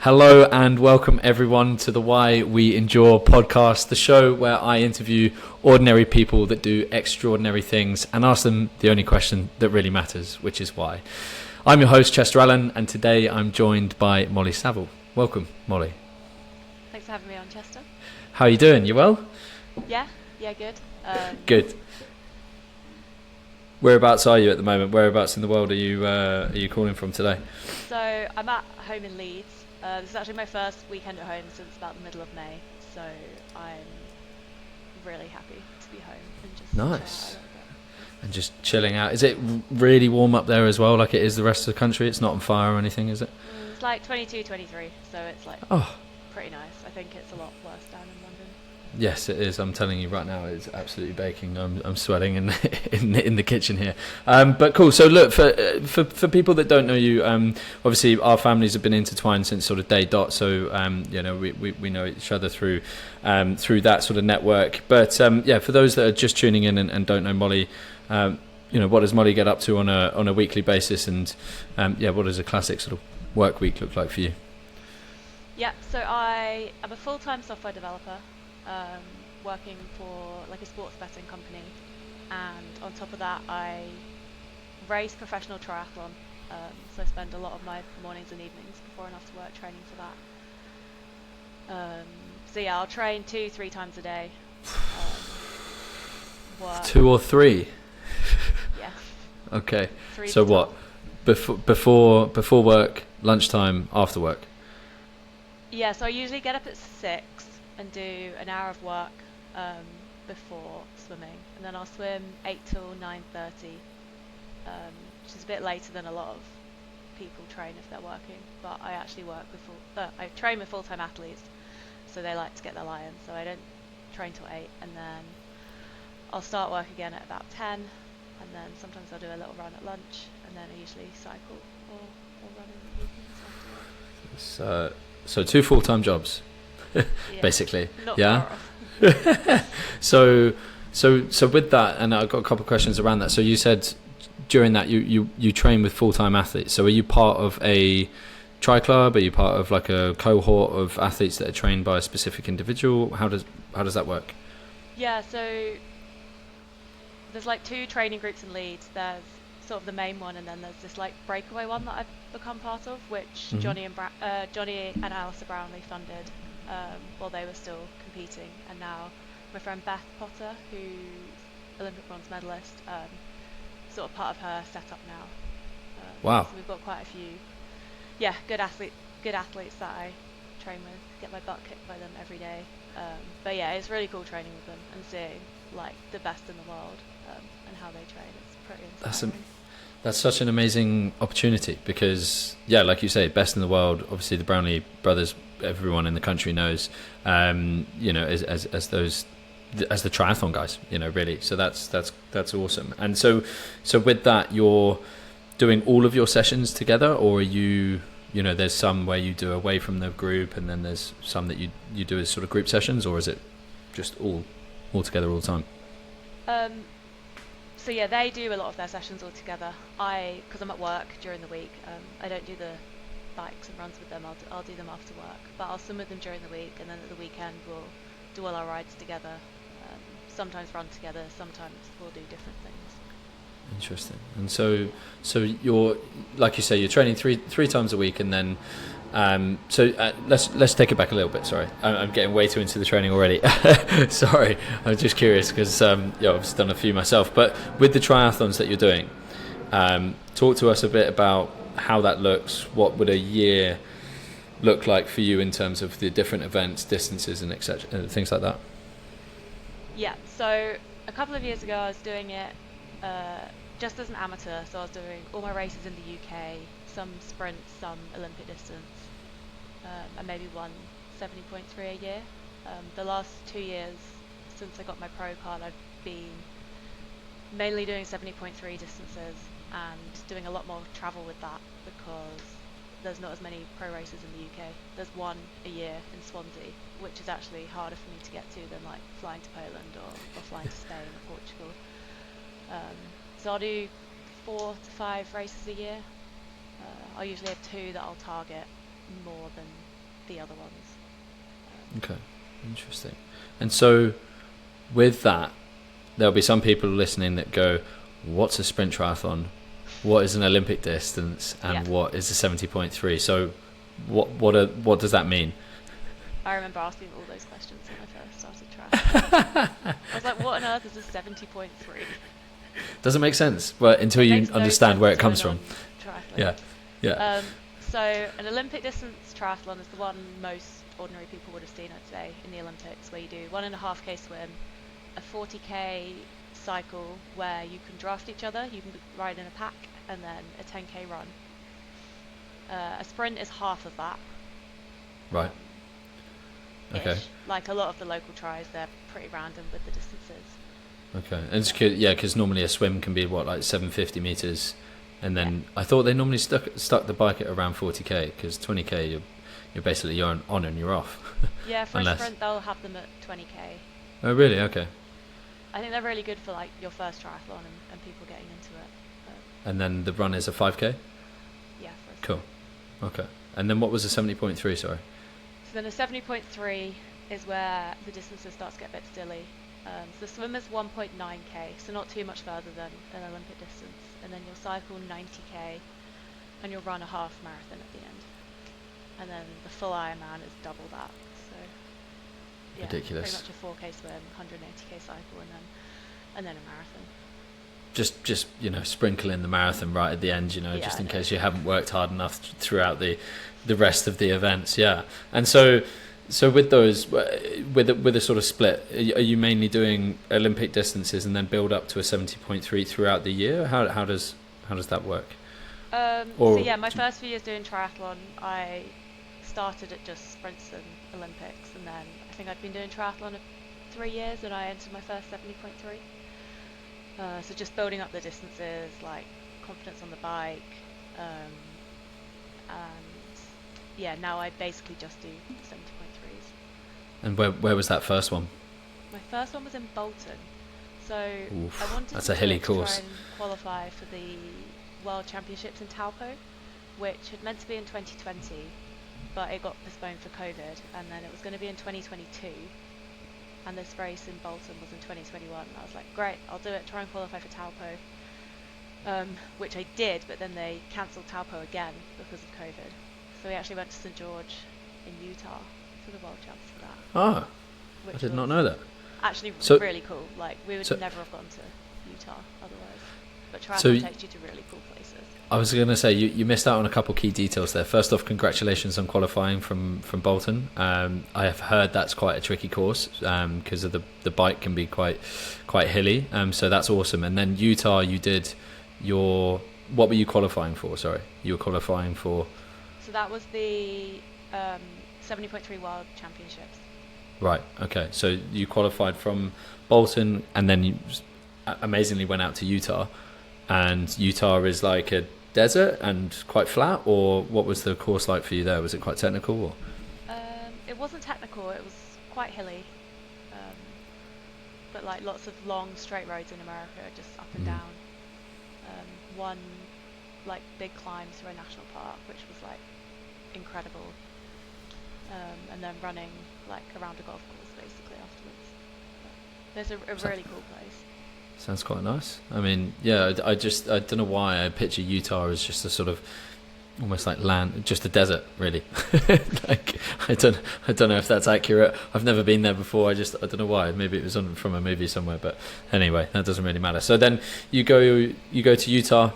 Hello and welcome everyone to the Why We Endure podcast, the show where I interview ordinary people that do extraordinary things and ask them the only question that really matters, which is why. I'm your host, Chester Allen, and today I'm joined by Molly Savill. Welcome, Molly. Thanks for having me on, Chester. How are you doing? You well? Yeah, good. Good. Whereabouts are you at the moment? Whereabouts in the world are you calling from today? So I'm at home in Leeds. This is actually my first weekend at home since about the middle of May, so I'm really happy to be home and just nice. And just chilling out. Is it really warm up there as well, like it is the rest of the country? It's not on fire or anything, is it? It's like 22, 23, so it's like pretty nice. I think it's a lot worse down in London. Yes, it is. I'm telling you right now, it's absolutely baking. I'm sweating in the kitchen here. But cool. So look, for people that don't know you, obviously our families have been intertwined since sort of day dot. So we know each other through that sort of network. But for those that are just tuning in and don't know Molly, what does Molly get up to on a weekly basis? And what does a classic sort of work week look like for you? Yeah. So I am a full-time software developer. Working for like a sports betting company, and on top of that I race professional triathlon, so I spend a lot of my mornings and evenings before and after work training for that. I'll train 2-3 times a day. Work. 2 or 3? Yeah. Okay. 3 so what? Before work, lunchtime, after work? Yeah, so I usually get up at 6 and do an hour of work before swimming, and then I'll swim 8 till 9:30, which is a bit later than a lot of people train if they're working. But I actually I train with full-time athletes, so they like to get their lie in. So I don't train till 8, and then I'll start work again at about 10, and then sometimes I'll do a little run at lunch, and then I usually cycle or run in the evenings after work. So 2 full-time jobs. Basically, not yeah. So with that, and I've got a couple of questions around that. So you said during that you train with full-time athletes. So are you part of a tri club? Are you part of like a cohort of athletes that are trained by a specific individual? How does that work? Yeah, so there's like 2 training groups in Leeds. There's sort of the main one, and then there's this like breakaway one that I've become part of, which Johnny and Alistair Brownlee funded while they were still competing, and now my friend Beth Potter, who's Olympic bronze medalist, sort of part of her setup now. Wow. So we've got quite a few, good athletes that I train with, get my butt kicked by them every day. But it's really cool training with them and seeing like the best in the world and how they train. It's pretty inspiring. That's such an amazing opportunity because, like you say, best in the world. Obviously, the Brownlee brothers, everyone in the country knows, as the triathlon guys, really. So that's awesome. And so with that, you're doing all of your sessions together, or are you, there's some where you do away from the group, and then there's some that you do as sort of group sessions, or is it just all together all the time? So they do a lot of their sessions all together. Because I'm at work during the week, I don't do the bikes and runs with them. I'll do them after work, but I'll swim with them during the week, and then at the weekend we'll do all our rides together. Sometimes run together, sometimes we'll do different things. Interesting. And so you're, like you say, you're training three times a week, and then let's take it back a little bit. Sorry, I'm getting way too into the training already. Sorry, I'm just curious because I've done a few myself. But with the triathlons that you're doing, talk to us a bit about how that looks. What would a year look like for you in terms of the different events, distances, and etc. Things like that? Yeah. So a couple of years ago, I was doing it just as an amateur. So I was doing all my races in the UK, some sprints, some Olympic distance. And maybe one 70.3 a year. The last 2 years since I got my pro card, I've been mainly doing 70.3 distances and doing a lot more travel with that because there's not as many pro races in the UK. There's one a year in Swansea, which is actually harder for me to get to than like flying to Poland or flying to Spain or Portugal. So I'll do 4 to 5 races a year. I'll usually have 2 that I'll target more than the other ones. Okay, interesting. And so with that, there'll be some people listening that go, what's a sprint triathlon? What is an Olympic distance? And what is a 70.3? So what does that mean? I remember asking all those questions when I first started triathlon. I was like, what on earth is a 70.3? Doesn't make sense, but until you understand where it comes from. Yeah. So an Olympic distance triathlon is the one most ordinary people would have seen, I'd say, in the Olympics, where you do 1.5k swim, a 40k cycle where you can draft each other, you can ride in a pack, and then a 10k run. A sprint is half of that. Right. Okay. Like a lot of the local tries, they're pretty random with the distances. Okay, and it's because normally a swim can be like 750 meters, and then I thought they normally stuck the bike at around 40k, because 20k you're basically on and you're off. Yeah, for a sprint they'll have them at 20k. Oh really? Okay. I think they're really good for like your first triathlon and people getting into it. And then the run is a 5k. Yeah. Cool. Okay. And then what was the 70.3? Sorry. So then a 70.3 is where the distances start to get a bit silly. So the swim is 1.9k, so not too much further than an Olympic distance, and then you'll cycle 90k, and you'll run a half marathon at the end, and then the full Ironman is double that. So yeah, ridiculous. Pretty much a 4k swim, 180k cycle, and then a marathon. Just sprinkle in the marathon right at the end, just in case you haven't worked hard enough throughout the rest of the events. Yeah, and so with those, with a sort of split, are you mainly doing Olympic distances and then build up to a 70.3 throughout the year? How does that work? So yeah, my first few years doing triathlon, I started at just sprints and Olympics, and then I think I'd been doing triathlon for 3 years, and I entered my first 70.3. So just building up the distances, like confidence on the bike, and yeah, now I basically just do 70.3s. And where was that first one? My first one was in Bolton. So I wanted that's to a hilly course. try and qualify for the World Championships in Taupo, which had meant to be in 2020, but it got postponed for COVID, and then it was going to be in 2022. And this race in Bolton was in 2021. And I was like, great, I'll do it, try and qualify for Taupo, which I did, but then they cancelled Taupo again because of COVID. So we actually went to St. George in Utah for the World Champs for that. Oh, I did not know that. Actually, really cool. Like, we would never have gone to Utah otherwise. But triathlon takes you to really cool places. I was going to say, you missed out on a couple key details there. First off, congratulations on qualifying from Bolton. I have heard that's quite a tricky course because of the bike can be quite hilly. So that's awesome. And then Utah, you did what were you qualifying for? Sorry, you were qualifying for. So that was the 70.3 World Championships. Right. Okay. So you qualified from Bolton, and then you amazingly went out to Utah. And Utah is like a desert and quite flat, or what was the course like for you there? Was it quite technical? Or? It wasn't technical. It was quite hilly, but like lots of long straight roads in America, just up and down. One like big climb through a national park, which was like incredible, and then running like around a golf course basically afterwards. But there's a really cool place. Sounds quite nice. I mean, yeah, I don't know why I picture Utah as just a sort of almost like land, just a desert, really. Like I don't know if that's accurate. I've never been there before. I don't know why. Maybe it was from a movie somewhere, but anyway, that doesn't really matter. So then you go to Utah.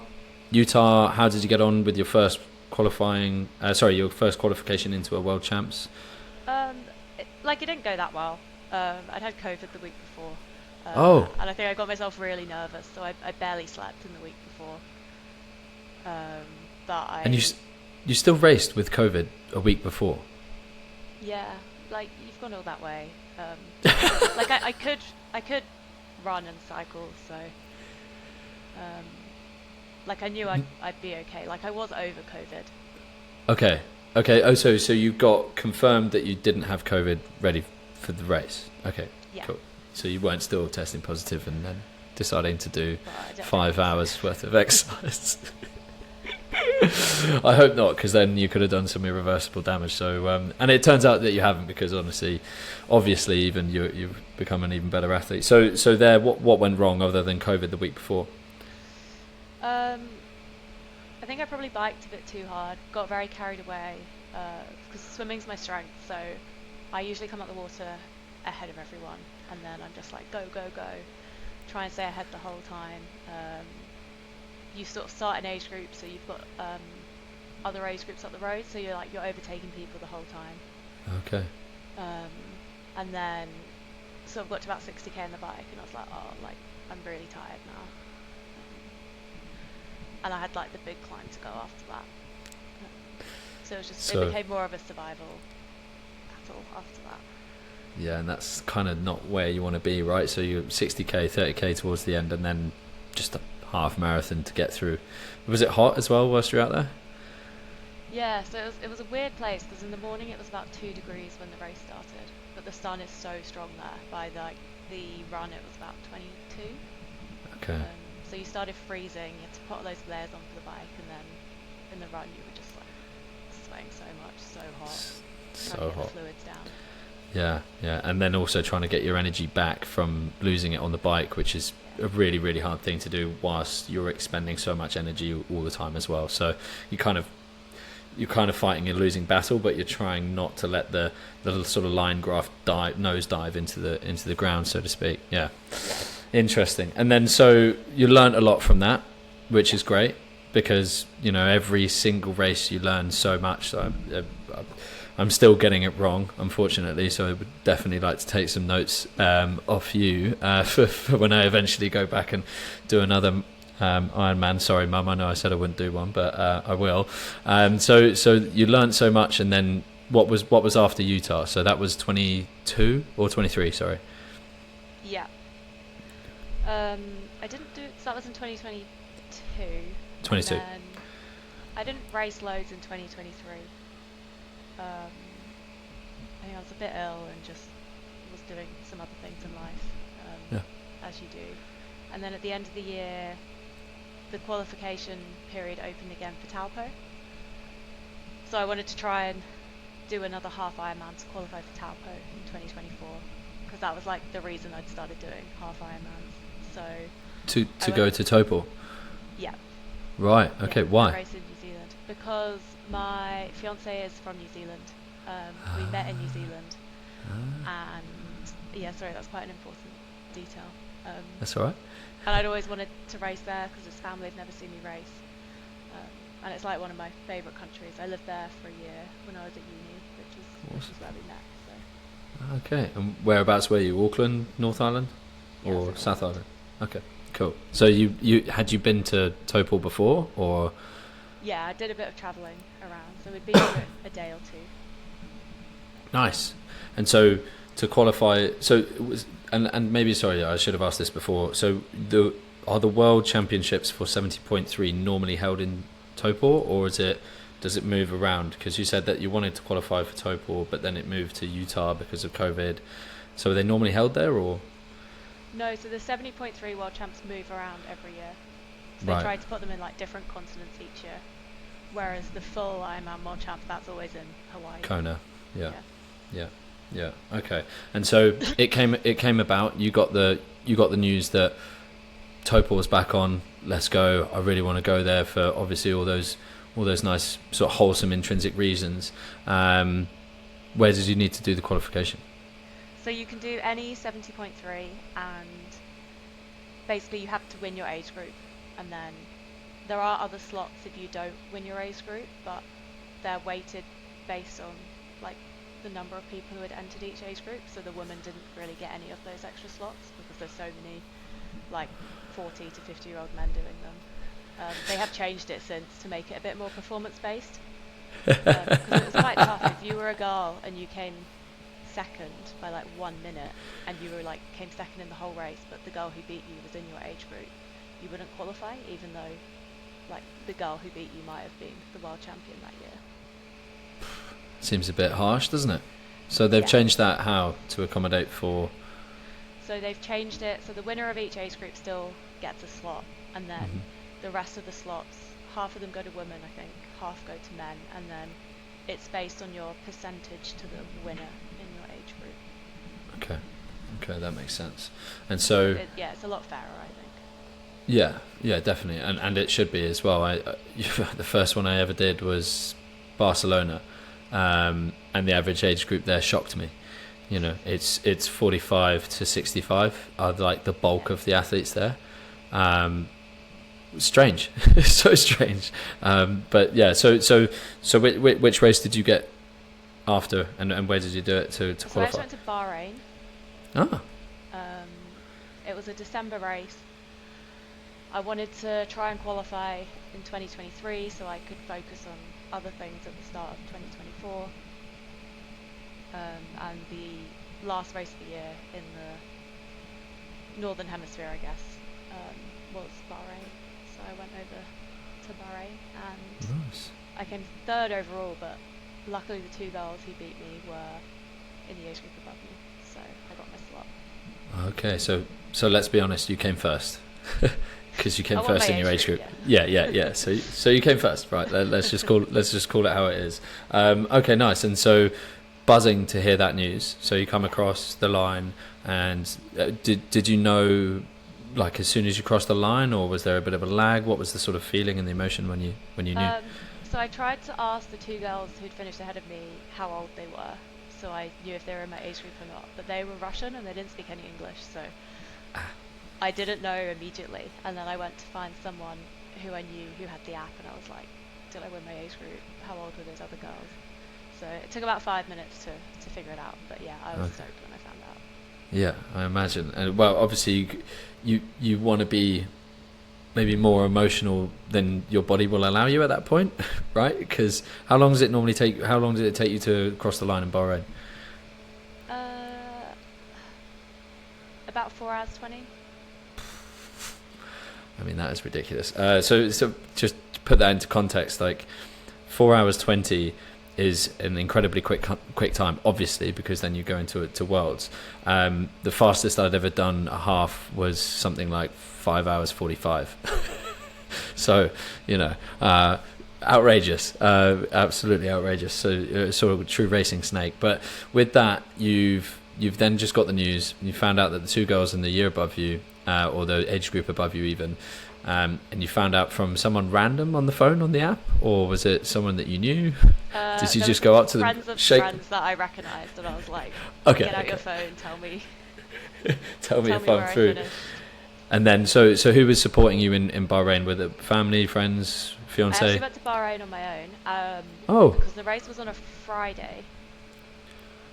Utah, how did you get on with your first qualifying? Your first qualification into a World Champs? It didn't go that well. I'd had COVID the week before. And I think I got myself really nervous, so I barely slept in the week before. And you still raced with COVID a week before? Yeah, like you've gone all that way. Like I could run and cycle, so like I knew I'd be okay. Like I was over COVID. Okay. Oh, so you got confirmed that you didn't have COVID ready for the race. Okay. Yeah. Cool. So you weren't still testing positive and then deciding to do 5 hours worth of exercise. I hope not, because then you could have done some irreversible damage. So, and it turns out that you haven't, because obviously, even you've become an even better athlete. So there, what went wrong other than COVID the week before? I think I probably biked a bit too hard, got very carried away, because swimming's my strength, so I usually come out the water ahead of everyone, and then I'm just like, go, go, go, try and stay ahead the whole time. You sort of start an age group, so you've got other age groups up the road, so you're overtaking people the whole time. Okay. And then sort of got to about 60k on the bike, and I was like, oh, like, I'm really tired now. And I had like the big climb to go after that. So it was just, it became more of a survival battle after that. Yeah, and that's kind of not where you want to be, right? So you're 60k, 30k towards the end, and then just a half marathon to get through. Was it hot as well whilst you're out there? Yeah, so it was a weird place, because in the morning it was about 2 degrees when the race started, but the sun is so strong there. By the run it was about 22. Okay. So you started freezing, you had to put all those layers onto the bike, and then in the run you were just like sweating so much, so hot. So trying to get hot. the fluids down. Yeah, and then also trying to get your energy back from losing it on the bike, which is a really, really hard thing to do whilst you're expending so much energy all the time as well. So you're kind of fighting a losing battle, but you're trying not to let the little sort of line graph nose dive into the ground, so to speak. Yeah. Interesting. And then so you learnt a lot from that, which is great, because every single race you learn so much. So I'm still getting it wrong, unfortunately, so I would definitely like to take some notes off you for when I eventually go back and do another Ironman. Sorry, Mum, I know I said I wouldn't do one, but I will. So you learnt so much, and then what was after Utah? So that was 22 or 23, sorry. Yeah. I didn't do, so that was in 2022. 22. And then I didn't race loads in 2023. I think I was a bit ill and just was doing some other things in life, as you do. And then at the end of the year, the qualification period opened again for Taupo. So I wanted to try and do another half Ironman to qualify for Taupo in 2024, because that was like the reason I'd started doing half Ironmans. So to go to Taupo. Yeah. Right. Okay. Why? Race in New Zealand, because my fiance is from New Zealand. We met in New Zealand, and sorry, that's quite an important detail. That's all right. And I'd always wanted to race there because his family had never seen me race, and it's like one of my favourite countries. I lived there for a year when I was at uni, which is where we met. So. Okay. And whereabouts were you? Auckland, North Island, or South Island? Okay. Cool. So you had you been to Taupo before, or? Yeah, I did a bit of travelling around, so we'd been for a day or two. Nice. And so to qualify, so it was, and maybe, sorry, I should have asked this before. So are the World Championships for 70.3 normally held in Taupo, or does it move around? Because you said that you wanted to qualify for Taupo, but then it moved to Utah because of COVID. So are they normally held there, or? No, so the 70.3 World Champs move around every year. So they try to put them in like different continents each year. Whereas the full Ironman World Champs, that's always in Hawaii. Kona. Yeah. Okay. And so it came about. You got the news that Taupo was back on. Let's go. I really want to go there for obviously all those nice sort of wholesome intrinsic reasons. Where did you need to do the qualification? So you can do any 70.3, and basically you have to win your age group, and then there are other slots if you don't win your age group, but they're weighted based on like the number of people who had entered each age group. So the women didn't really get any of those extra slots because there's so many like 40 to 50-year-old men doing them. They have changed it since to make it a bit more performance based, because it was quite tough. If you were a girl and you came second by like 1 minute, and you were like came second in the whole race, but the girl who beat you was in your age group, you wouldn't qualify, even though like the girl who beat you might have been the world champion that year. Seems a bit harsh, doesn't it? So they've changed that how to accommodate for. So they've changed it so the winner of each age group still gets a slot, and then the rest of the slots, half of them go to women, I think, half go to men, and then it's based on your percentage to the winner in your age group. Okay, that makes sense. And so it's a lot fairer, I think. Yeah, definitely, and it should be as well. The first one I ever did was Barcelona, and the average age group there shocked me. You know, it's 45 to 65 are like the bulk of the athletes there. Strange, so strange. But yeah, so which race did you get after, and where did you do it to qualify? So I just went to Bahrain. Ah. It was a December race. I wanted to try and qualify in 2023 so I could focus on other things at the start of 2024. And the last race of the year in the Northern Hemisphere, I guess, was Bahrain. So I went over to Bahrain and Nice. I came third overall, but luckily the two girls who beat me were in the age group above me, so I got my slot. Okay, so let's be honest, you came first. Because you came first in your age group. Yeah. So you came first, right? Let's just call it how it is. Okay, nice. And so, buzzing to hear that news. So you come across the line, and did you know, like, as soon as you crossed the line, or was there a bit of a lag? What was the sort of feeling and the emotion when you knew? So I tried to ask the two girls who'd finished ahead of me how old they were, so I knew if they were in my age group or not. But they were Russian and they didn't speak any English, so I didn't know immediately. And then I went to find someone who I knew who had the app, and I was like, did I win my age group? How old were those other girls? So it took about 5 minutes to figure it out, but yeah, I was stoked when I found out. Yeah, I imagine. And well, obviously you want to be maybe more emotional than your body will allow you at that point, right? Because how long did it take you to cross the line in Bahrain? About 4 hours 20. I mean, that is ridiculous. So just to put that into context, like 4 hours 20 is an incredibly quick time, obviously, because then you go into Worlds. The fastest I'd ever done a half was something like 5 hours 45. So, outrageous, absolutely outrageous. So sort of a true racing snake. But with that, you've then just got the news. You found out that the two girls in the year above you, or the age group above you even, and you found out from someone random on the phone on the app, or was it someone that you knew? Did you just go up to them, shake friends that I recognised, and I was like, okay, get out your phone, tell me if I'm through. And then, so who was supporting you in Bahrain? Were it family, friends, fiance? I actually went to Bahrain on my own. Because the race was on a Friday,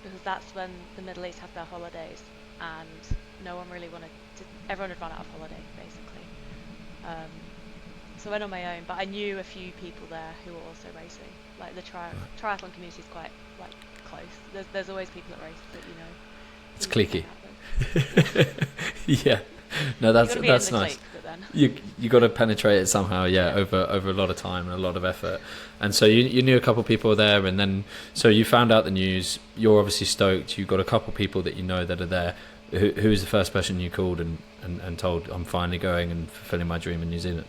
because that's when the Middle East have their holidays, and no one really everyone had run out of holiday, basically. So I went on my own, but I knew a few people there who were also racing. Like the triathlon community is quite close. There's always people at races that you know. It's cliquey. Yeah. No, that's nice. Clique, you got to penetrate it somehow, over a lot of time and a lot of effort. And so you knew a couple of people there, and then so you found out the news. You're obviously stoked. You got a couple of people that you know that are there. Who is the first person you called and told, I'm finally going and fulfilling my dream in New Zealand?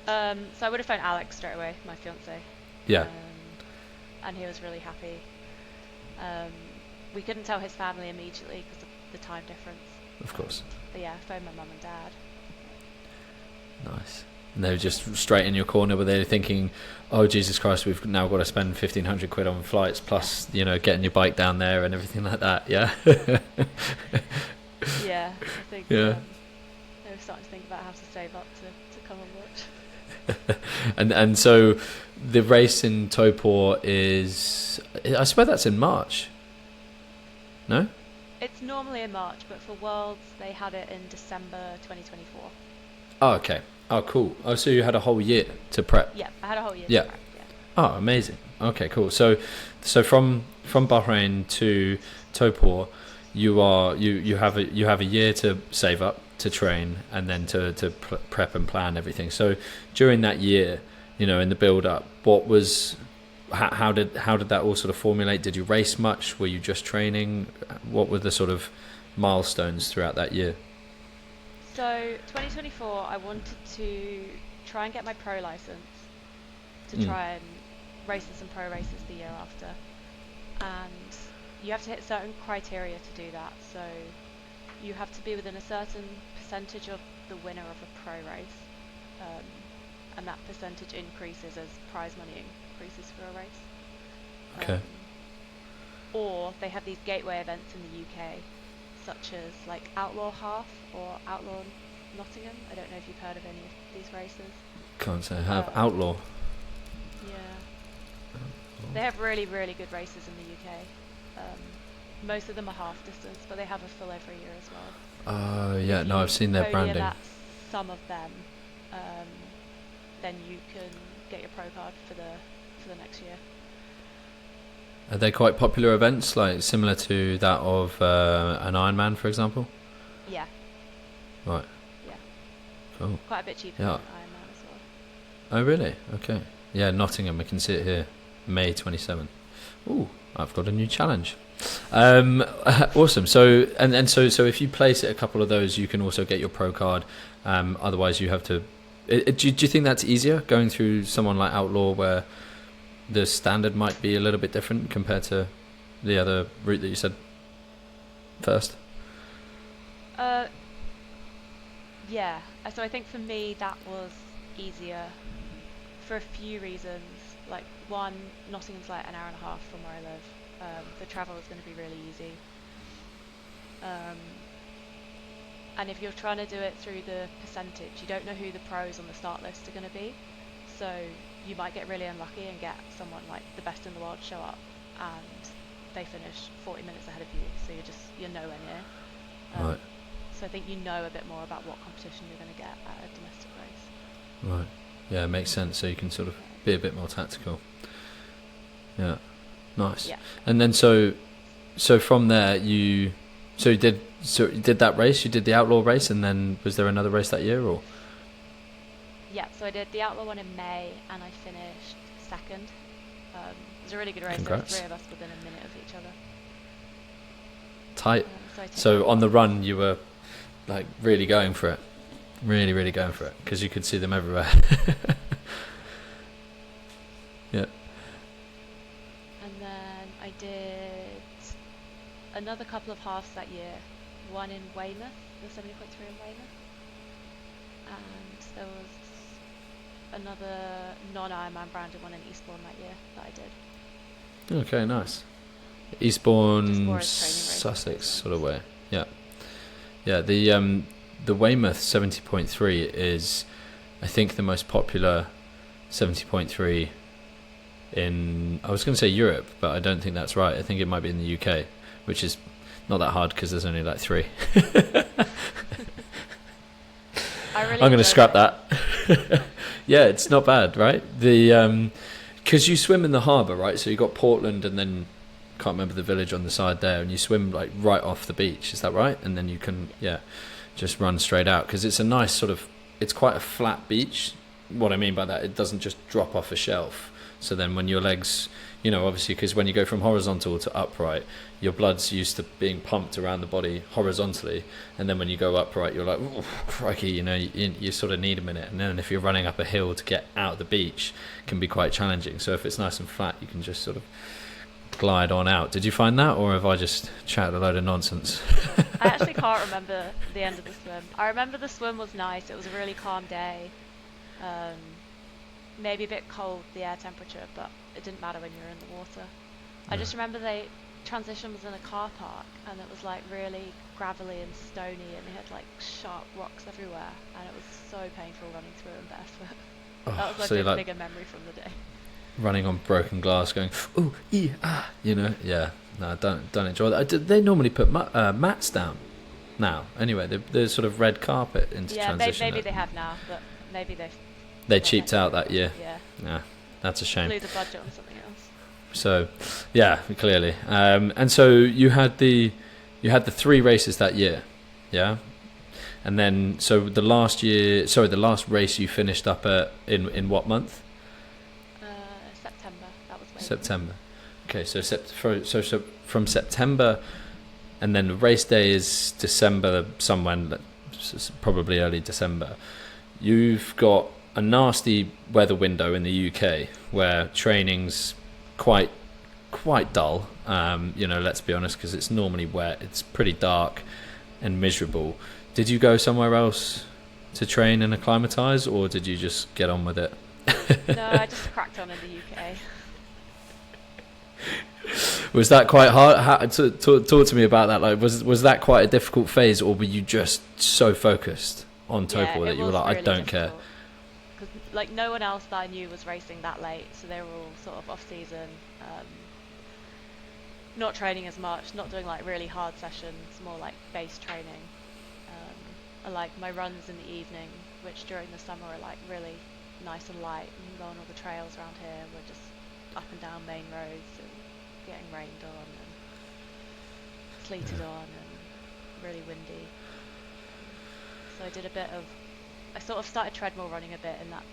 So I would have phoned Alex straight away, my fiance. Yeah. And he was really happy. We couldn't tell his family immediately because of the time difference. Of course. But yeah, I phoned my mum and dad. Nice. And they were just straight in your corner, were they thinking, oh Jesus Christ, we've now got to spend 1,500 quid on flights plus getting your bike down there and everything like that? Yeah. Yeah, I think they were starting to think about how to save up to come and watch. and so the race in Topor is, I swear that's in March. No? It's normally in March, but for Worlds they had it in December 2024. Oh, okay. Oh, cool. Oh, so you had a whole year to prep. Yeah, I had a whole year to prep. Yeah. Oh, amazing. Okay, cool. So from Bahrain to Topor, you have a year to save up, to train, and then to prep and plan everything. So during that year, in the build up, how did that all sort of formulate? Did you race much? Were you just training? What were the sort of milestones throughout that year? So 2024, I wanted to try and get my pro license, to try and race in some pro races the year after. And you have to hit certain criteria to do that. So you have to be within a certain percentage of the winner of a pro race, and that percentage increases as prize money increases for a race. Okay. Or they have these gateway events in the UK, such as like Outlaw Half or Outlaw Nottingham. I don't know if you've heard of any of these races. Can't say I have. Outlaw. Yeah. They have really, really good races in the UK. Most of them are half distance, but they have a full every year as well. Yeah, no, I've seen their branding. That's some of them. Then you can get your pro card for the next year. Are they quite popular events, like similar to that of an Ironman, for example? Yeah. Right. Yeah. Cool. Quite a bit cheaper Yeah. than Ironman as well. Oh, really? Okay. Yeah, Nottingham. I can see it here, May 27th. Ooh, I've got a new challenge. Awesome. So so if you place it a couple of those, you can also get your pro card. Otherwise, you have to. Do you think that's easier going through someone like Outlaw, where the standard might be a little bit different compared to the other route that you said first? Yeah. So I think for me that was easier for a few reasons. Like one, Nottingham's like an hour and a half from where I live. The travel is going to be really easy. And if you're trying to do it through the percentage, you don't know who the pros on the start list are going to be. So you might get really unlucky and get someone like the best in the world show up and they finish 40 minutes ahead of you. So you're nowhere near. Right. So I think you know a bit more about what competition you're going to get at a domestic race. Right. Yeah, it makes sense. So you can sort of be a bit more tactical. Yeah. Nice. Yeah. And then so from there you did that race, you did the Outlaw race, and then was there another race that year or? Yeah, so I did the Outlaw one in May and I finished second. It was a really good race. Congrats. There were 3 of us within a minute of each other. Tight. So on the run you were like really going for it. Really, really going for it because you could see them everywhere. Yeah. And then I did another couple of halves that year. One in Weymouth, the 70.3 in Weymouth. And there was another non-Ironman branded one in Eastbourne that year that I did. Okay, nice. Eastbourne, Sussex Sussex sort of way. Yeah. Yeah, the Weymouth 70.3 is, I think, the most popular 70.3 in, I was going to say Europe, but I don't think that's right. I think it might be in the UK, which is not that hard because there's only like 3. I'm going to scrap that. Yeah, it's not bad, right? Because you swim in the harbour, right? So you got Portland and then can't remember the village on the side there, and you swim like right off the beach. Is that right? And then you can just run straight out because it's a nice sort of, it's quite a flat beach. What I mean by that, it doesn't just drop off a shelf. So then when your legs, obviously, because when you go from horizontal to upright, your blood's used to being pumped around the body horizontally, and then when you go upright, you're like, oh, crikey, you sort of need a minute. And then if you're running up a hill to get out of the beach, it can be quite challenging. So if it's nice and flat, you can just sort of glide on out. Did you find that, or have I just chatted a load of nonsense? I actually can't remember the end of the swim. I remember the swim was nice. It was a really calm day. Maybe a bit cold, the air temperature, but it didn't matter when you were in the water. I just remember the transition was in a car park and it was like really gravelly and stony and they had like sharp rocks everywhere and it was so painful running through them barefoot. That was like a bigger memory from the day. Running on broken glass going, ooh, yeah. No, don't enjoy that. They normally put mats down now. Anyway, the sort of red carpet into transition. Yeah, maybe they have now, but maybe they cheaped out that year. Yeah, that's a shame. Blew the budget on something else. So, yeah, clearly. And so you had the 3 races that year, yeah. And then so the last race you finished up in what month? September. That was September. Okay, so from September, and then the race day is December, somewhere, probably early December. You've got a nasty weather window in the UK where training's quite dull. Let's be honest, because it's normally wet. It's pretty dark and miserable. Did you go somewhere else to train and acclimatise, or did you just get on with it? No, I just cracked on in the UK. Was that quite hard? Talk to me about that. Like, was that quite a difficult phase, or were you just so focused on Topol that you were like, really I don't care? Because like no one else that I knew was racing that late, so they were all sort of off season, not training as much, not doing like really hard sessions, more like base training. I like my runs in the evening, which during the summer are like really nice and light. You can go on all the trails around here. We're just up and down main roads and getting rained on and sleeted on and really windy. So I sort of started treadmill running a bit in that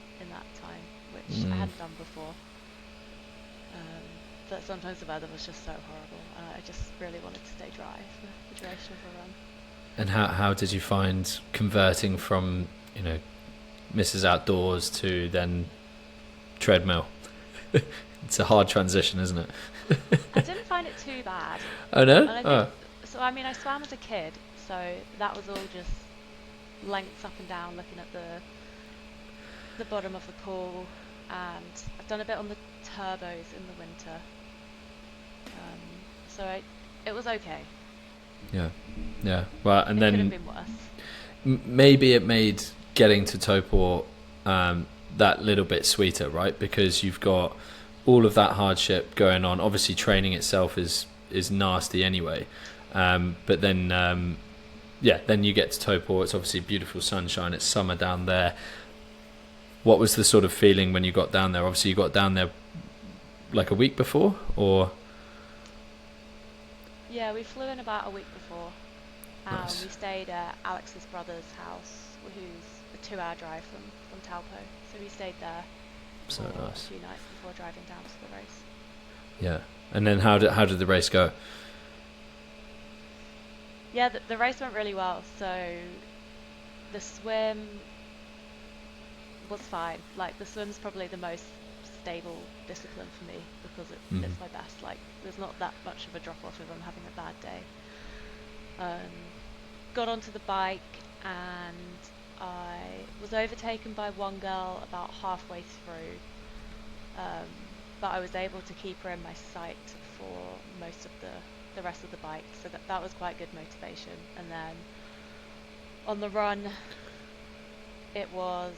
time, which I hadn't done before. But sometimes the weather was just so horrible, and I just really wanted to stay dry for the duration of the run. And how did you find converting from, Mrs. Outdoors to then treadmill? It's a hard transition, isn't it? I didn't find it too bad. Oh no? So I mean, I swam as a kid, so that was all just lengths up and down, looking at the bottom of the pool, and I've done a bit on the turbos in the winter. So it was okay. Yeah. Well, and then it could have been worse. Maybe it made getting to Topol that little bit sweeter, right? Because you've got all of that hardship going on. Obviously, training itself is nasty anyway. But then, then you get to Topol. It's obviously beautiful sunshine. It's summer down there. What was the sort of feeling when you got down there? Obviously, you got down there like a week before, or? Yeah, we flew in about a week before. Nice. We stayed at Alex's brother's house, who's a 2-hour drive from Taupo. So we stayed there So for nice. a few nights before driving down to the race. Yeah. And then how did the race go? Yeah, the race went really well. So the swim was fine. Like, the swim's probably the most stable discipline for me because it's my best. Like, there's not that much of a drop off if I'm having a bad day. Got onto the bike and I was overtaken by one girl about halfway through, but I was able to keep her in my sight for most of the rest of the bike, so that was quite good motivation. And then on the run it was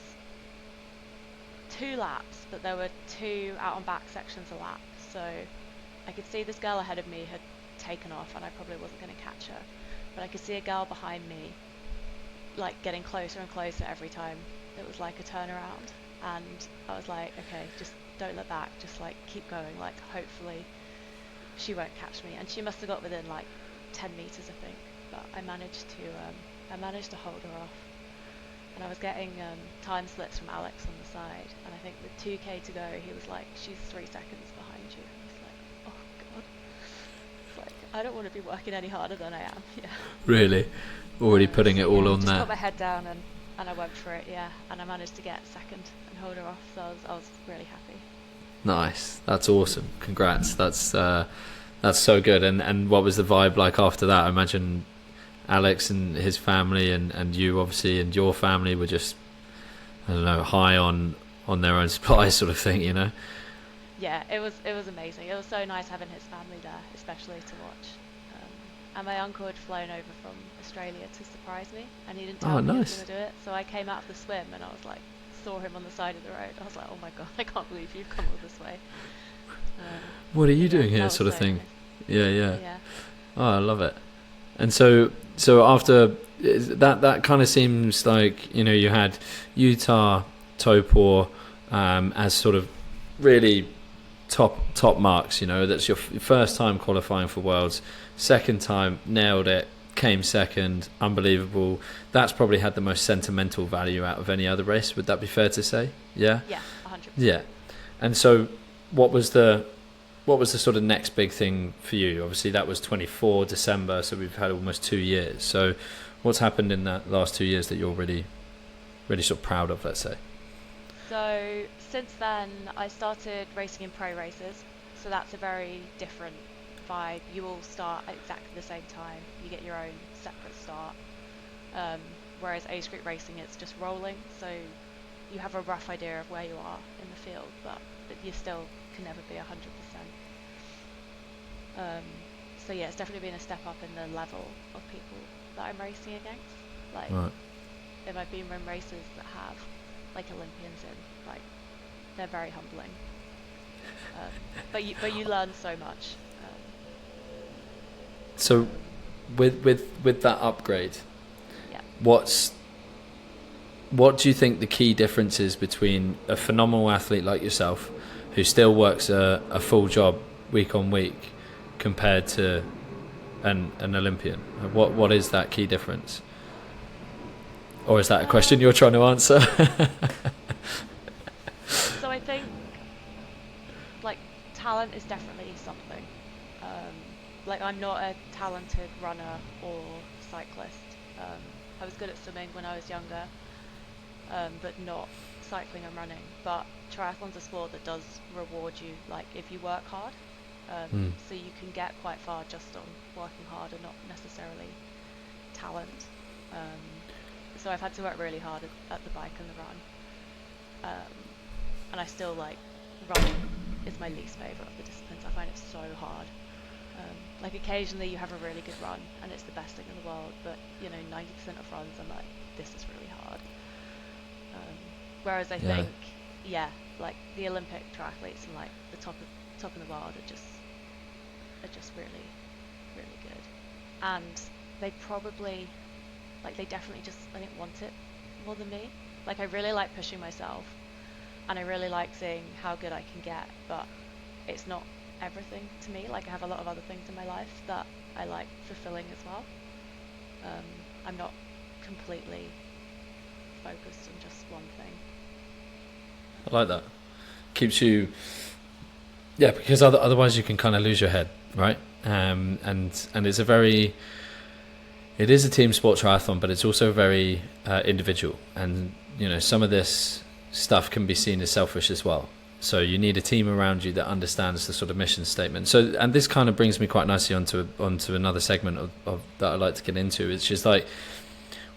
2 laps, but there were 2 out and back sections a lap, so I could see this girl ahead of me had taken off and I probably wasn't going to catch her, but I could see a girl behind me like getting closer and closer every time it was like a turnaround, and I was like, okay, just don't look back, just like keep going, like hopefully she won't catch me. And she must have got within like 10 meters I think, but I managed to hold her off. And I was getting time slips from Alex on the side, and I think with 2k to go he was like, she's 3 seconds behind you. I was like, oh god, it's like I don't want to be working any harder than I am. Yeah, Really? Already putting it all on just there. got my head down and I went for it. Yeah, and I managed to get second and hold her off, so I was really happy. Nice. That's awesome. Congrats. That's so good. And what was the vibe like after that? I imagine Alex and his family and you obviously and your family were just, I don't know, high on their own supply sort of thing, you know? Yeah, it was amazing. It was so nice having his family there, especially to watch. And my uncle had flown over from Australia to surprise me, and he didn't tell me he was going to do it. So I came out of the swim and I was like, saw him on the side of the road. I was like, oh my god, I can't believe you've come all this way. What are you doing here, sort of thing? Yeah. Oh, I love it. And so after that kind of seems like, you know, you had Utah, Topor as sort of really top marks, you know. That's your first time qualifying for Worlds, second time nailed it, came second, unbelievable. That's probably had the most sentimental value out of any other race. Would that be fair to say? Yeah 100%. Yeah. And so what was the sort of next big thing for you? Obviously that was 24 December, so we've had almost 2 years. So what's happened in that last 2 years that you're really sort of proud of, let's say? So since then, I started racing in pro races. So that's a very different vibe. You all start at exactly the same time. You get your own separate start. Um, Whereas age group racing, it's just rolling. So you have a rough idea of where you are in the field, but you still can never be 100%. So yeah, it's definitely been a step up in the level of people that I'm racing against. Like, Right. if I've been run races that have like Olympians in, like, they're very humbling. But you learn so much. So with that upgrade, Yeah. what do you think the key difference is between a phenomenal athlete like yourself, who still works a full job week on week, compared to an Olympian? What is that key difference? Or is that a question you're trying to answer? So I think, like, talent is definitely something. Like, I'm not a talented runner or cyclist. I was good at swimming when I was younger, but not cycling and running. But triathlon's a sport that does reward you, like, if you work hard. So you can get quite far just on working hard and not necessarily talent. So I've had to work really hard at the bike and the run. And I still, like, running is my least favourite of the disciplines. I find it so hard. Like, occasionally you have a really good run and it's the best thing in the world, but, you know, 90% of runs I'm like, this is really hard. Whereas I think, yeah, like, the Olympic triathletes and, like, the top in the world are just really, really good. And they probably, like, they definitely just, I think, want it more than me. Like, I really like pushing myself and I really like seeing how good I can get, but it's not everything to me. Like, I have a lot of other things in my life that I like fulfilling as well. I'm not completely focused on just one thing. I like that. Keeps you, yeah, because otherwise you can kind of lose your head, right? And it's it is a team sport, triathlon, but it's also very individual. And, you know, some of this stuff can be seen as selfish as well. So you need a team around you that understands the sort of mission statement. So, and this kind of brings me quite nicely onto another segment of that I'd like to get into. It's just like,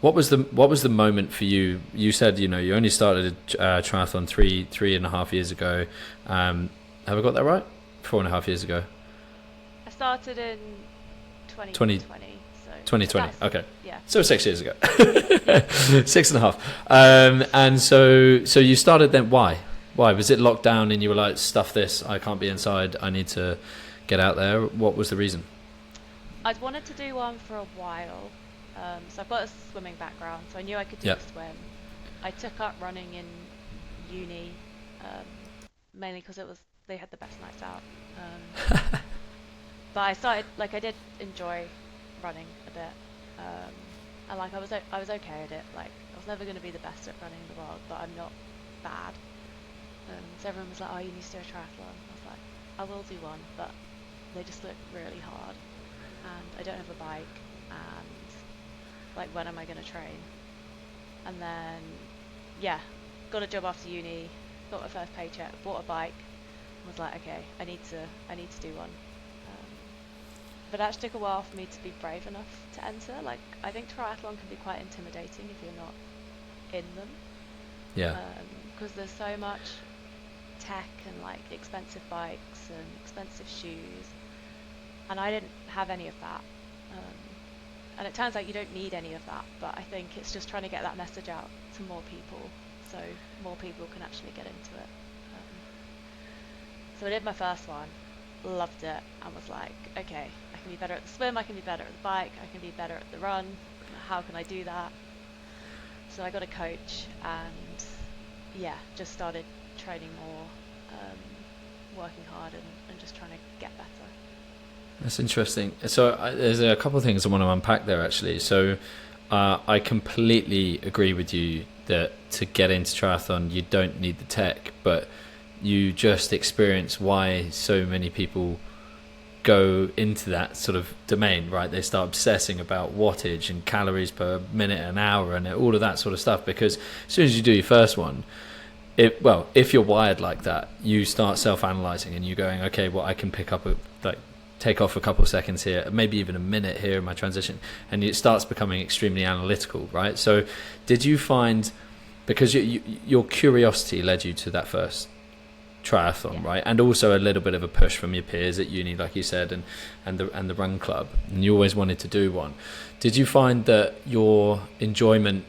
what was the moment for you? You said, you know, you only started a triathlon 3.5 years ago. Have I got that right? 4.5 years ago. I started in 2020. So 2020. Okay. Yeah. So 6 years ago. 6.5. And so you started then. Why? Was it lockdown and you were like, stuff this, I can't be inside, I need to get out there? What was the reason? I'd wanted to do one for a while. So I've got a swimming background, so I knew I could do a swim. I took up running in uni, mainly because they had the best nights out. But I started, like, I did enjoy running a bit, and, like, I was okay at it. Like, I was never going to be the best at running in the world, but I'm not bad. So everyone was like, oh, you need to do a triathlon. I was like, I will do one, but they just look really hard, and I don't have a bike, and, like, when am I going to train? And then, yeah, got a job after uni, got my first paycheck, bought a bike, and was like, okay, I need to do one. But it actually took a while for me to be brave enough to enter. Like, I think triathlon can be quite intimidating if you're not in them. Yeah. Because there's so much tech and, like, expensive bikes and expensive shoes, and I didn't have any of that. And it turns out you don't need any of that, but I think it's just trying to get that message out to more people, so more people can actually get into it. So I did my first one, loved it, and was like, okay, I can be better at the swim, I can be better at the bike, I can be better at the run. How can I do that? So I got a coach and, yeah, just started training more, working hard and just trying to get better. That's interesting. So there's a couple of things I want to unpack there, actually. So I completely agree with you that to get into triathlon, you don't need the tech, but you just experience why so many people go into that sort of domain, right? They start obsessing about wattage and calories per minute an hour and all of that sort of stuff, because as soon as you do your first one, if you're wired like that, you start self-analyzing and you're going, okay, well, I can pick up take off a couple of seconds here, maybe even a minute here in my transition, and it starts becoming extremely analytical, right? So did you find, because your curiosity led you to that first triathlon, right? And also a little bit of a push from your peers at uni, like you said, and the run club, and you always wanted to do one. Did you find that your enjoyment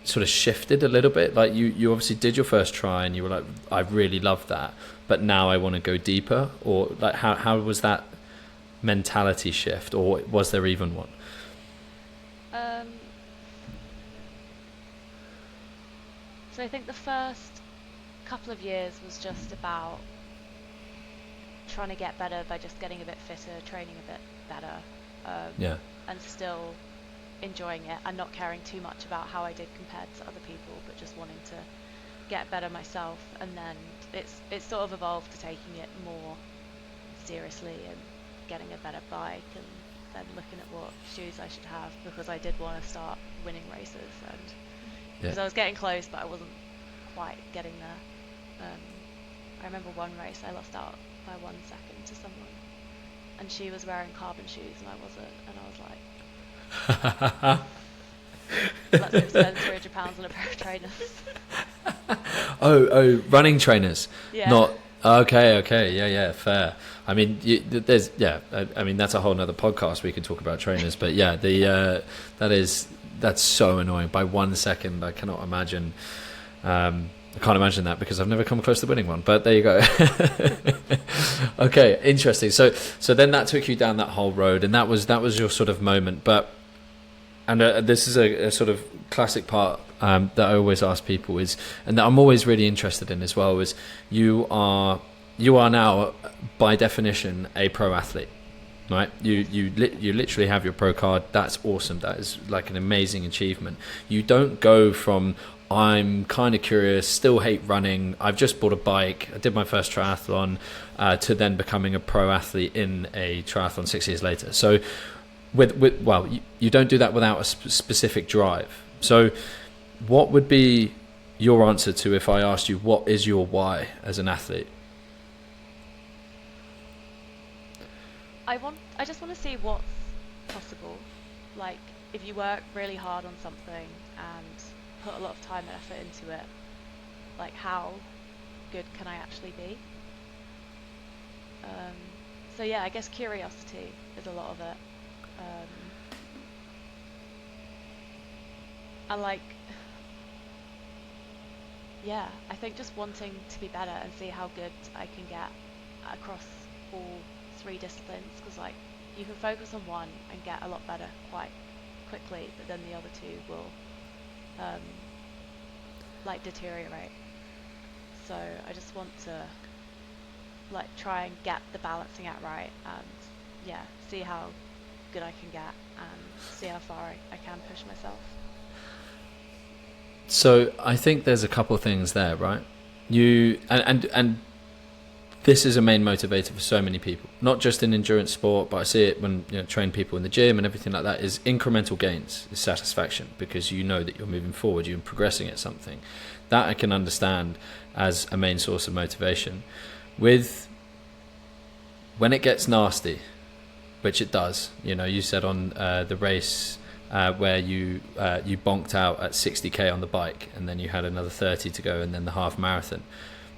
sort of shifted a little bit? Like you obviously did your first try and you were like, I really love that, but now I want to go deeper? Or like how was that mentality shift, or was there even one? So I think the first couple of years was just about trying to get better by just getting a bit fitter, training a bit better, and still enjoying it and not caring too much about how I did compared to other people, but just wanting to get better myself. And then it's sort of evolved to taking it more seriously and getting a better bike, and then looking at what shoes I should have, because I did want to start winning races, and because I was getting close but I wasn't quite getting there. I remember one race I lost out by 1 second to someone, and she was wearing carbon shoes and I wasn't, and I was like, let's go spend £300 on a pair of trainers. Oh, running trainers. Yeah. Not okay. Yeah, fair. I mean, there's I mean, that's a whole nother podcast we could talk about trainers, but yeah, that's so annoying. By 1 second, I cannot imagine. I can't imagine that because I've never come close to winning one, but there you go. Okay, interesting. So then that took you down that whole road, and that was your sort of moment. But this is a sort of classic part that I always ask people is, and that I'm always really interested in as well, is you are now by definition a pro athlete, right? You literally have your pro card. That's awesome. That is like an amazing achievement. You don't go from I'm kind of curious, still hate running, I've just bought a bike, I did my first triathlon, to then becoming a pro athlete in a triathlon 6 years later. So you don't do that without a specific drive. So what would be your answer to if I asked you what is your why as an athlete? I just want to see what's possible. Like, if you work really hard on something and put a lot of time and effort into it, like, how good can I actually be? So yeah, I guess curiosity is a lot of it. And like, yeah, I think just wanting to be better and see how good I can get across all 3 disciplines, because like you can focus on one and get a lot better quite quickly, but then the other 2 will like deteriorate. So I just want to like try and get the balancing act right, and see how good I can get and see how far I can push myself. So I think there's a couple of things there, right? You and this is a main motivator for so many people, not just in endurance sport, but I see it when train people in the gym and everything like that, is incremental gains, is satisfaction, because you know that you're moving forward, you're progressing at something. That I can understand as a main source of motivation. When it gets nasty, which it does, you said on the race where you bonked out at 60k on the bike, and then you had another 30 to go, and then the half marathon.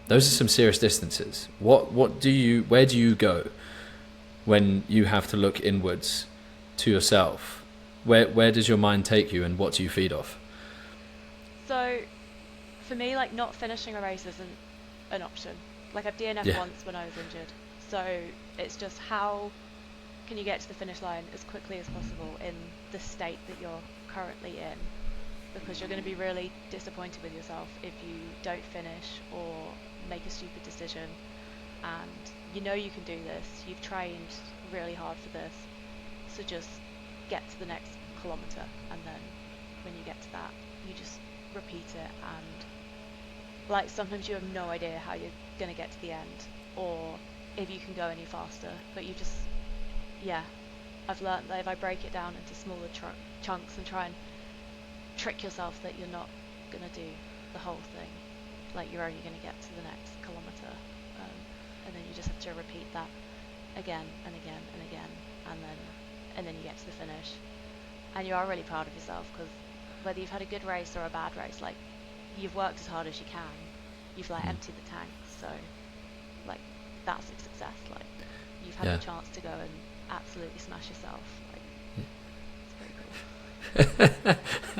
Those are some serious distances. Where do you go when you have to look inwards to yourself? Where does your mind take you, and what do you feed off? So for me, like, not finishing a race isn't an option. Like, I've DNF'd once when I was injured. So it's just how can you get to the finish line as quickly as possible in the state that you're currently in, because you're going to be really disappointed with yourself if you don't finish or make a stupid decision, and you can do this, you've trained really hard for this, so just get to the next kilometre, and then when you get to that, you just repeat it. And like, sometimes you have no idea how you're going to get to the end, or if you can go any faster, but you just, I've learned that if I break it down into smaller chunks and try and trick yourself that you're not going to do the whole thing, like you're only going to get to the next kilometer, and then you just have to repeat that again and again and again, and then you get to the finish, and you are really proud of yourself, because whether you've had a good race or a bad race, like you've worked as hard as you can, you've like emptied the tank, so like that's a success. Like you've had the chance to go and absolutely smash yourself. Like it's pretty cool.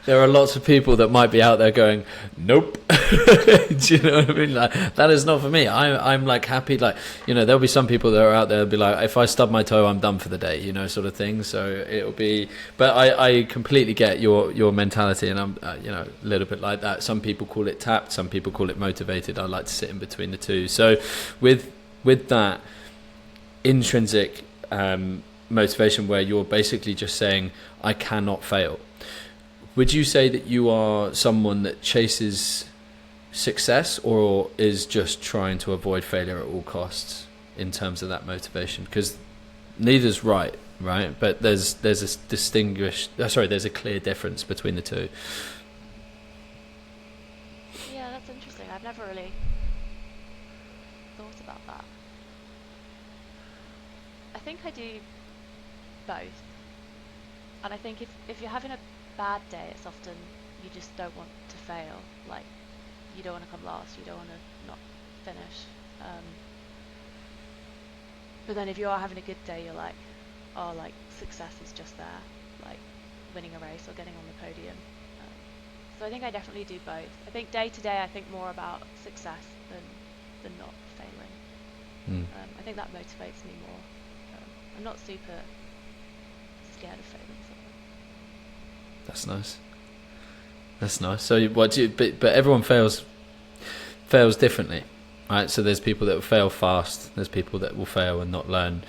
There are lots of people that might be out there going, nope. Do you know what I mean? Like, that is not for me. I'm like happy, like, you know, there'll be some people that are out there be like, if I stub my toe, I'm done for the day, you know, sort of thing. So it'll be, but I completely get your mentality, and I'm, you know, a little bit like that. Some people call it tapped, some people call it motivated. I like to sit in between the two. So with that intrinsic motivation, where you're basically just saying, I cannot fail, would you say that you are someone that chases success, or is just trying to avoid failure at all costs in terms of that motivation? Because neither's right, but there's a clear difference between the two. Yeah, that's interesting. I've never really thought about that. I think I do both, and I think if you're having a bad day, it's often you just don't want to fail. Like you don't want to come last, you don't want to not finish. But then if you are having a good day, you're like, oh, like success is just there, like winning a race or getting on the podium. So I think I definitely do both. I think day to day I think more about success than not failing. I think that motivates me more. I'm not super scared of failing something. That's nice. So what do you, but everyone fails differently, right? So there's people that will fail fast, there's people that will fail and not learn.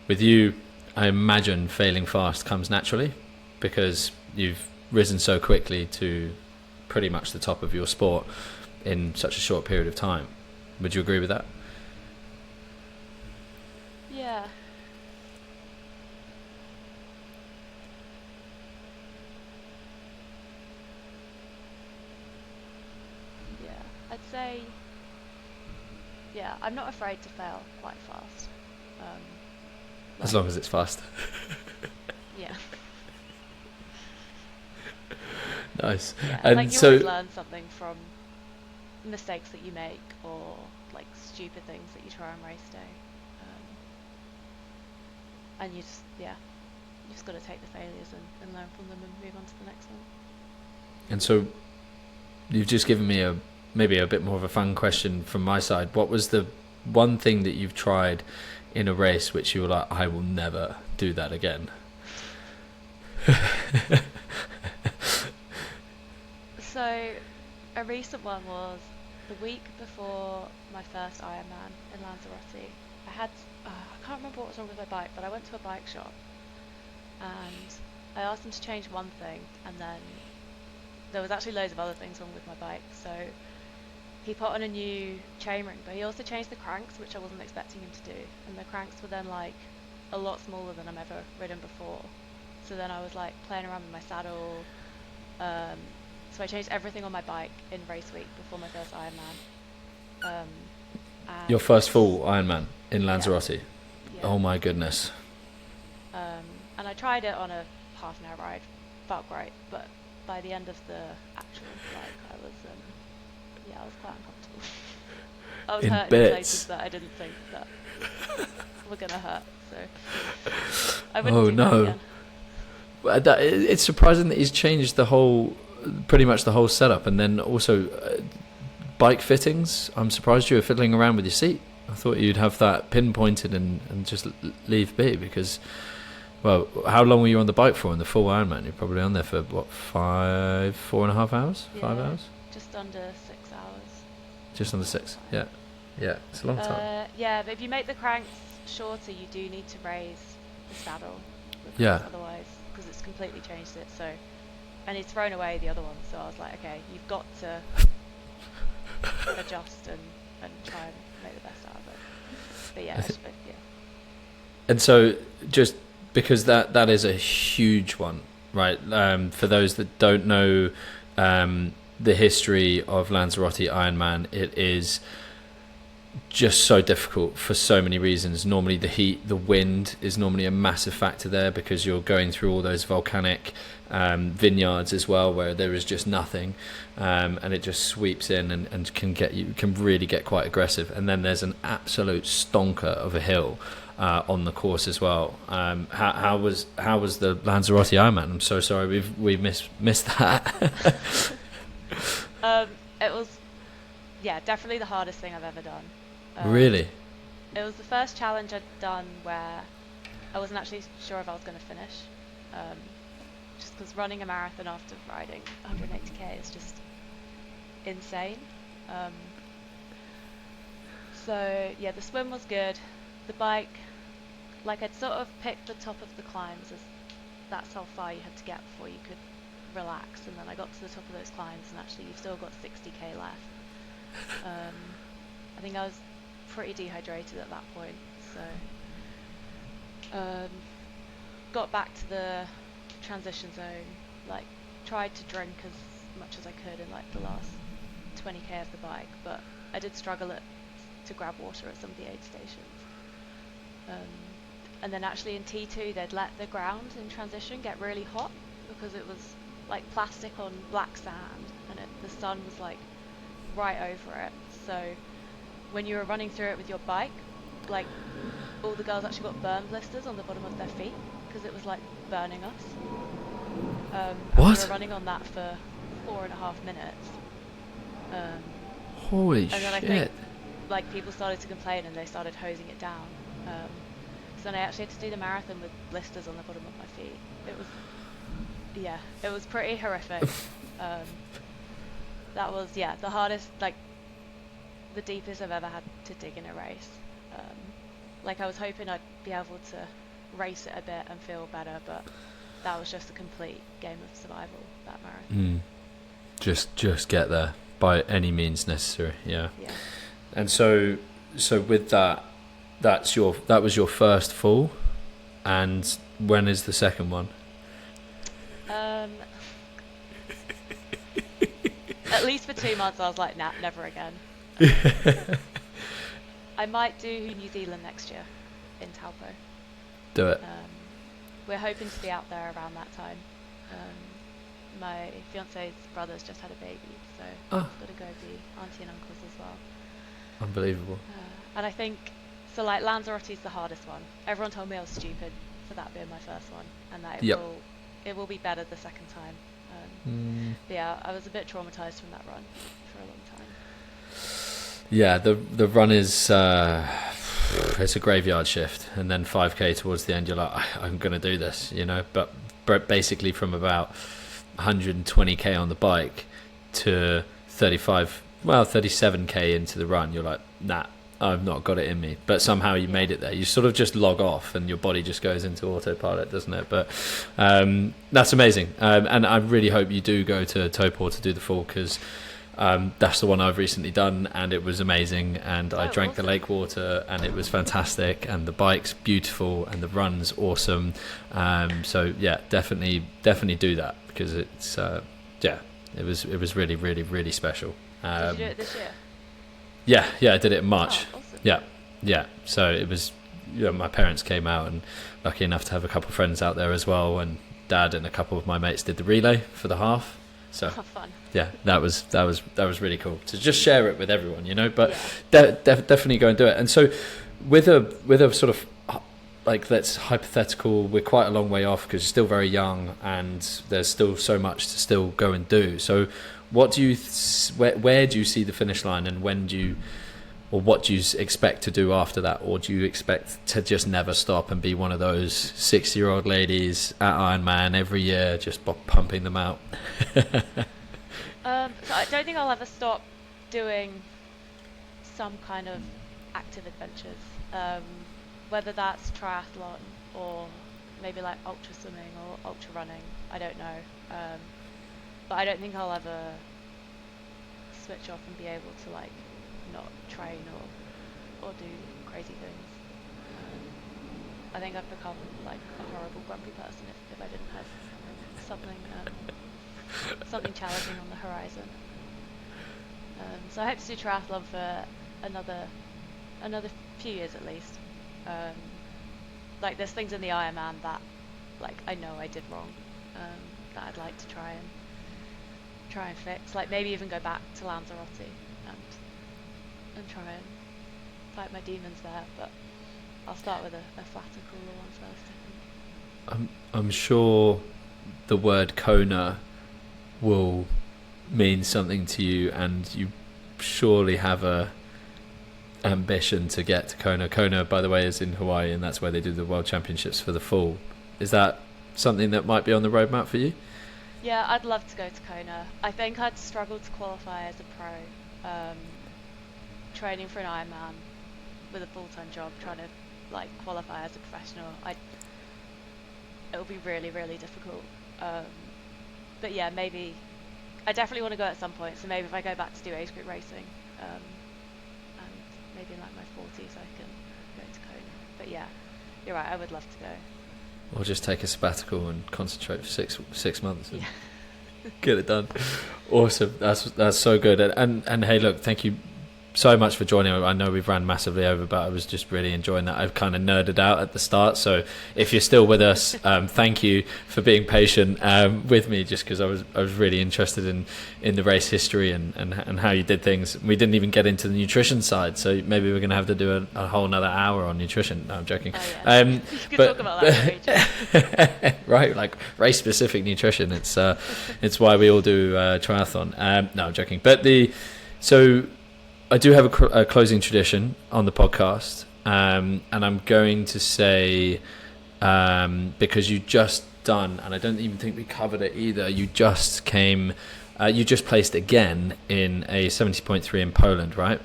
With you, I imagine failing fast comes naturally, because you've risen so quickly to pretty much the top of your sport in such a short period of time. Would you agree with that? Yeah. I'd say, yeah, I'm not afraid to fail quite fast. As long as it's fast. Yeah. Nice. Yeah, and like you so always learn something from mistakes that you make, or like stupid things that you try on race day. And you just got to take the failures and learn from them and move on to the next one. And so you've just given me maybe a bit more of a fun question from my side. What was the one thing that you've tried in a race which you were like, I will never do that again? So a recent one was the week before my first Ironman in Lanzarote. I can't remember what was wrong with my bike, but I went to a bike shop and I asked them to change one thing, and then there was actually loads of other things wrong with my bike. So he put on a new chainring, but he also changed the cranks, which I wasn't expecting him to do. And the cranks were then like a lot smaller than I've ever ridden before. So then I was like playing around with my saddle. So I changed everything on my bike in race week before my first Ironman. Your first full Ironman in Lanzarote? Yeah. Oh my goodness. And I tried it on a half an hour ride, felt great, but by the end of the actual I was quite uncomfortable. I was hurting in places that I didn't think that were gonna hurt, so I wouldn't do that again. It's surprising that he's changed pretty much the whole setup, and then also bike fittings. I'm surprised you were fiddling around with your seat. I thought you'd have that pinpointed and just leave be, because, well, how long were you on the bike for in the full Ironman? You're probably on there for what, 4.5 hours? Yeah, 5 hours? Just under 6 hours. Just under 6, yeah. It's a long time. Yeah, but if you make the cranks shorter, you do need to raise the saddle. Yeah. Otherwise, because it's completely changed it. So, and he's thrown away the other one. So I was like, okay, you've got to adjust and try and make the best out of it. But yeah, yeah. And so, just because that is a huge one, right? For those that don't know, the history of Lanzarote Ironman, it is just so difficult for so many reasons. Normally the heat, the wind is normally a massive factor there, because you're going through all those volcanic vineyards as well, where there is just nothing, and it just sweeps in and can really get quite aggressive. And then there's an absolute stonker of a hill on the course as well. How was the Lanzarote Ironman? I'm so sorry we missed that. It was, yeah, definitely the hardest thing I've ever done. Really? It was the first challenge I'd done where I wasn't actually sure if I was going to finish. Just because running a marathon after riding 180k is just insane. So yeah, the swim was good. The bike, like, I'd sort of picked the top of the climbs as that's how far you had to get before you could relax, and then I got to the top of those climbs and actually you've still got 60k left. I think I was pretty dehydrated at that point, so got back to the transition zone, like tried to drink as much as I could in like the last 20k of the bike, but I did struggle to grab water at some of the aid stations. And then actually in T2 they'd let the ground in transition get really hot because it was like plastic on black sand, and the sun was like right over it. So when you were running through it with your bike, like all the girls actually got burn blisters on the bottom of their feet because it was like burning us. And What? we were running on that for 4.5 minutes. Holy and then I shit. think like people started to complain and they started hosing it down. So then I actually had to do the marathon with blisters on the bottom of my feet. It was pretty horrific. That was, the hardest, like the deepest I've ever had to dig in a race. Like I was hoping I'd be able to race it a bit and feel better, but that was just a complete game of survival, that marathon. Just get there by any means necessary. Yeah. And so with that was your first full, and when is the second one? At least for 2 months I was like, nah, never again. I might do New Zealand next year in Taupo. Do it. We're hoping to be out there around that time. My fiance's brother's just had a baby, so I've got to go be auntie and uncles as well. Unbelievable. And I think, so like Lanzarote's the hardest one. Everyone told me I was stupid for that being my first one, and that it will be better the second time. But yeah, I was a bit traumatized from that run for a long time. Yeah, the run is it's a graveyard shift, and then 5k towards the end you're like, I'm gonna do this, but basically from about 120k on the bike to 37k into the run, you're like, nah, I've not got it in me. But somehow you made it there. You sort of just log off and your body just goes into autopilot, doesn't it? But that's amazing. And I really hope you do go to Taupo to do the full, because that's the one I've recently done and it was amazing. And I drank the lake water and it was fantastic. And the bike's beautiful and the run's awesome. So yeah, definitely do that, because it's it was really, really, really special. Did you do it this year? Yeah, I did it in March. Oh, awesome. Yeah. So it was, my parents came out, and lucky enough to have a couple of friends out there as well. And Dad and a couple of my mates did the relay for the half. So fun. Yeah, that was really cool to just share it with everyone, But definitely go and do it. And so with a sort of like, that's hypothetical, we're quite a long way off because you're still very young and there's still so much to still go and do. So what do you where do you see the finish line, and when do you, or what do you expect to do after that? Or do you expect to just never stop and be one of those 60-year-old ladies at Ironman every year, just pumping them out? So I don't think I'll ever stop doing some kind of active adventures, whether that's triathlon or maybe like ultra swimming or ultra running, I don't know. But I don't think I'll ever switch off and be able to like not train or do crazy things. I think I'd become like a horrible grumpy person if I didn't have something challenging on the horizon. So I hope to do triathlon for another few years at least. Um, like there's things in the Ironman that like I know I did wrong, that I'd like to try and fix. Like maybe even go back to Lanzarote and try and fight my demons there. But I'll start with a flatter, cooler one first, I think. I'm sure the word Kona will mean something to you, and you surely have a ambition to get to Kona. Kona, by the way, is in Hawaii, and that's where they do the World Championships for the fall. Is that something that might be on the roadmap for you? Yeah, I'd love to go to Kona. I think I'd struggle to qualify as a pro. Training for an Ironman with a full-time job, trying to like qualify as a professional, it'll be really, really difficult. But yeah, maybe I definitely want to go at some point. So maybe if I go back to do age group racing, and maybe in like my 40s, I can go to Kona. But yeah, you're right. I would love to go. Or just take a sabbatical and concentrate for six months. And Yeah. get it done. Awesome. That's so good. And hey, look, thank you so much for joining. I know we've ran massively over, but I was just really enjoying that. I've kind of nerded out at the start, so if you're still with us, thank you for being patient with me, just because I was really interested in the race history and how you did things. We didn't even get into the nutrition side, so maybe we're going to have to do a whole another hour on nutrition. No, I'm joking. Oh, yeah. You could talk about that for ages. Right, like race specific nutrition. It's why we all do triathlon. No, I'm joking. But so I do have a closing tradition on the podcast, and I'm going to say, because you just done, and I don't even think we covered it either, you just placed again in a 70.3 in Poland, right?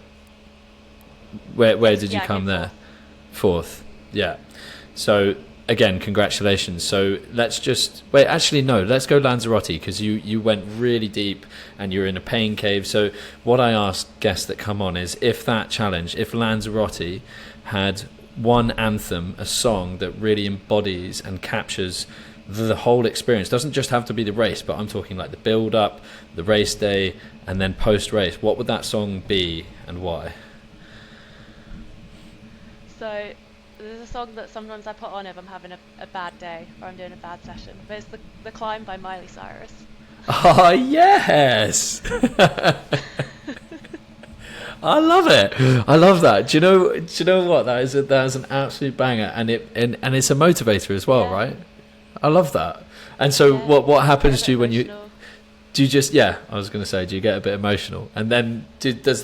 Where did you come there? Fourth. Yeah. So again, congratulations. So let's go Lanzarote, because you went really deep and you're in a pain cave. So what I ask guests that come on is, if Lanzarote had one anthem, a song that really embodies and captures the whole experience, doesn't just have to be the race, but I'm talking like the build up, the race day, and then post race, what would that song be and why? So there's a song that sometimes I put on if I'm having a bad day or I'm doing a bad session, but it's the Climb by Miley Cyrus. Oh yes. I love it. I love that. Do you know what? That is an absolute banger, and it's a motivator as well, right? I love that. And so what happens to you when emotional. do you just I was going to say, do you get a bit emotional, and then does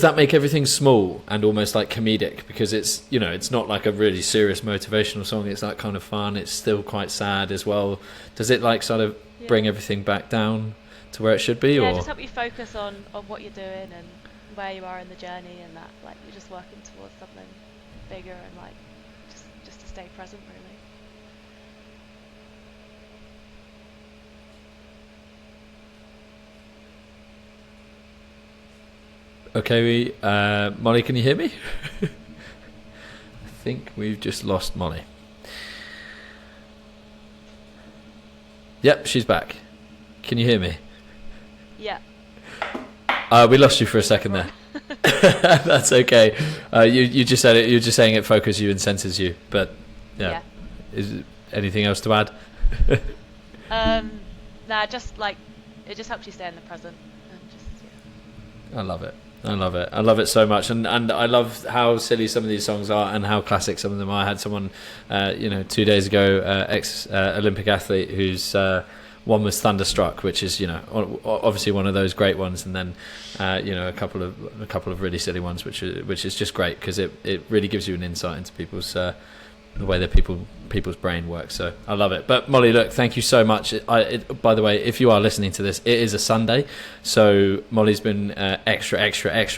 that make everything small and almost like comedic, because it's not like a really serious motivational song, it's like kind of fun, it's still quite sad as well? Does it like sort of bring everything back down to where it should be? Yeah, or just help you focus on what you're doing and where you are in the journey, and that like you're just working towards something bigger, and like just to stay present, really. Okay, Molly, can you hear me? I think we've just lost Molly. Yep, she's back. Can you hear me? Yeah. We lost you for a second there. That's okay. You just said it. You're just saying it focuses you and senses you. But yeah. Is anything else to add? Nah, just like it just helps you stay in the present. And just, I love it. I love it so much, and I love how silly some of these songs are and how classic some of them are. I had someone 2 days ago, ex Olympic athlete, who's one was Thunderstruck, which is obviously one of those great ones, and then a couple of really silly ones, which is just great, because it really gives you an insight into people's the way that people's brain works. So I love it. But Molly, look, thank you so much. By the way, if you are listening to this, it is a Sunday, so Molly's been extra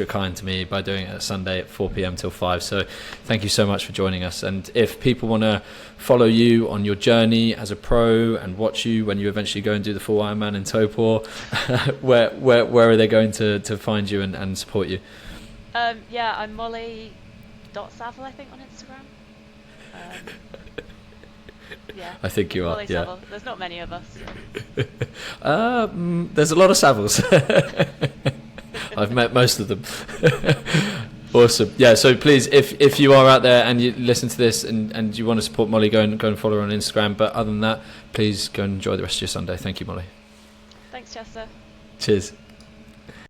kind to me by doing it at Sunday at 4 p.m. till 5. So thank you so much for joining us. And if people want to follow you on your journey as a pro and watch you when you eventually go and do the full Ironman in Topor, where are they going to find you and support you? I'm Molly.Savill, I think, on Instagram. I think you are. Savill. There's not many of us. So. There's a lot of Savills. I've met most of them. Awesome. Yeah, so please, if you are out there and you listen to this and you want to support Molly, go and follow her on Instagram. But other than that, please go and enjoy the rest of your Sunday. Thank you, Molly. Thanks, Chester. Cheers.